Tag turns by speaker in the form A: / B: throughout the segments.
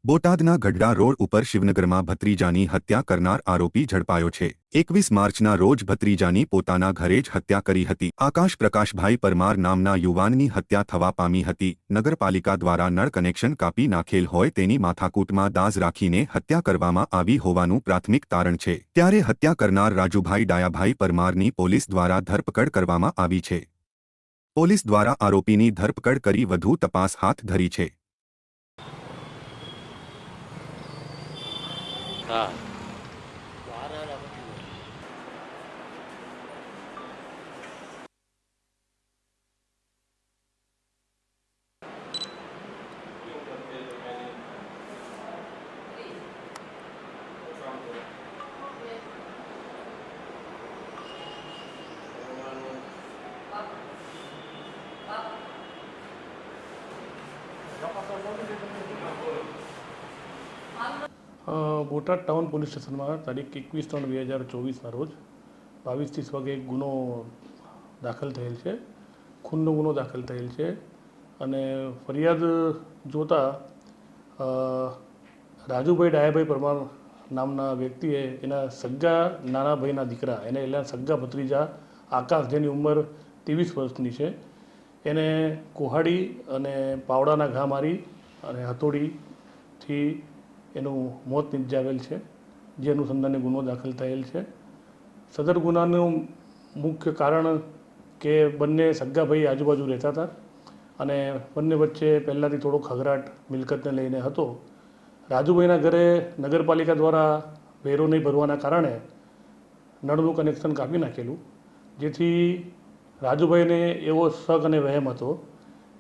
A: બોટાદના ગઢડા રોડ ઉપર શિવનગરમાં ભત્રીજાની હત્યા કરનાર આરોપી ઝડપાયો છે। 21 માર્ચના રોજ ભત્રીજાની પોતાના ઘરે જ હત્યા કરી હતી। આકાશ પ્રકાશભાઈ પરમાર નામના યુવાનની હત્યા થવા પામી હતી। નગરપાલિકા દ્વારા નળ કનેક્શન કાપી નાખેલ હોય તેની માથાકૂટમાં દાઝ રાખીને હત્યા કરવામાં આવી હોવાનું પ્રાથમિક તારણ છે। ત્યારે હત્યા કરનાર રાજુભાઈ ડાયાભાઈ પરમારની પોલીસ દ્વારા ધરપકડ કરવામાં આવી છે। પોલીસ દ્વારા આરોપીની ધરપકડ કરી વધુ તપાસ હાથ ધરી છે।
B: हाँ
C: બોટાદ ટાઉન પોલીસ સ્ટેશનમાં તારીખ 21/3/2024ના રોજ 22:30 વાગે એક ગુનો દાખલ થયેલ છે। ખૂનનો ગુનો દાખલ થયેલ છે અને ફરિયાદ જોતા રાજુભાઈ ડાયાભાઈ પરમાર નામના વ્યક્તિએ એના સગ્ગા નાના ભાઈના દીકરા એના સગ્ગા ભત્રીજા આકાશ, જેની ઉંમર 23 વર્ષની છે, એને કોહાડી અને પાવડાના ઘા મારી અને હથોડીથી એનું મોત નિપજાવેલ છે, જે અનુસંધાને ગુનો દાખલ થયેલ છે। સદર ગુનાનું મુખ્ય કારણ કે બંને સગ્ગાભાઈ આજુબાજુ રહેતા હતા અને બંને વચ્ચે પહેલાંથી થોડો ખગરાટ મિલકતને લઈને હતો। રાજુભાઈના ઘરે નગરપાલિકા દ્વારા વેરો નહીં ભરવાના કારણે નળનું કનેક્શન કાપી નાખેલું, જેથી રાજુભાઈને એવો શક અને વહેમ હતો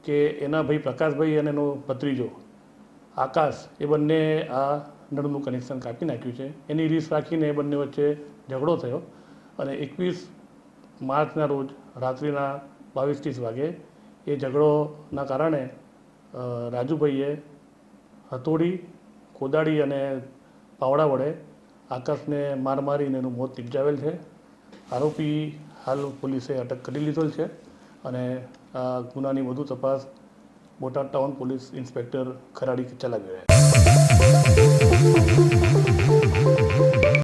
C: કે એના ભાઈ પ્રકાશભાઈ અને એનો ભત્રીજો આકાશ એ બંને આ નળનું કનેક્શન કાપી નાખ્યું છે। એની રીસ રાખીને બંને વચ્ચે ઝઘડો થયો અને 21 માર્ચના રોજ રાત્રિના 22:30 વાગે એ ઝઘડોના કારણે રાજુભાઈએ હથોડી, કોદાળી અને પાવડા વડે આકાશને માર મારીને એનું મોત નિપજાવેલ છે। આરોપી હાલ પોલીસે અટક કરી લીધેલ છે અને આ ગુનાની વધુ તપાસ Botad town police inspector Kharadi ચલાવી રહ્યા છે।